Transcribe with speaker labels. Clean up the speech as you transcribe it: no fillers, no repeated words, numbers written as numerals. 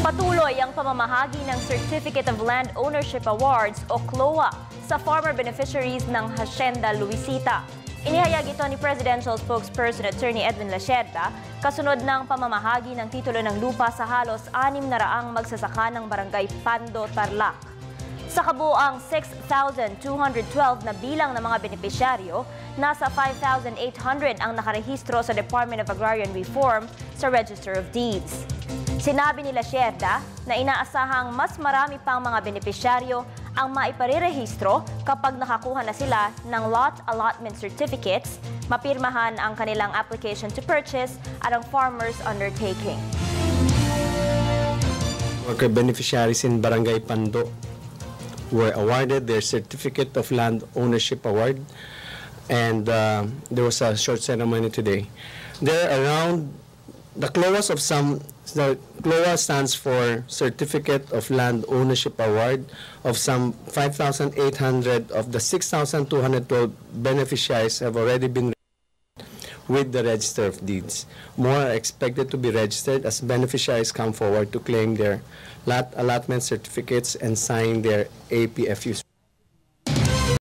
Speaker 1: Patuloy ang pamamahagi ng Certificate of Land Ownership Awards o CLOA sa farmer beneficiaries ng Hacienda Luisita. Inihayag ito ni Presidential Spokesperson Attorney Edwin Lasierda kasunod ng pamamahagi ng titulo ng lupa sa halos 600 magsasaka ng Barangay Pando, Tarlac. Sa kabuuang 6,212 na bilang ng mga benepisyaryo, nasa 5,800 ang nakarehistro sa Department of Agrarian Reform sa Register of Deeds. Sinabi ni Lasierda na inaasahang mas marami pang mga benepisyaryo ang maiparerehistro kapag nakakuha na sila ng lot allotment certificates, mapirmahan ang kanilang application to purchase at ang farmer's undertaking.
Speaker 2: Worker beneficiaries in Barangay Pando were awarded their Certificate of Land Ownership Award, and there was a short ceremony today. There are around the CLOAs of some. The CLOA stands for Certificate of Land Ownership Award of some 5,800 of the 6,212 beneficiaries have already been with the Register of Deeds. More are expected to be registered as beneficiaries come forward to claim their lot allotment certificates and sign their APFUs.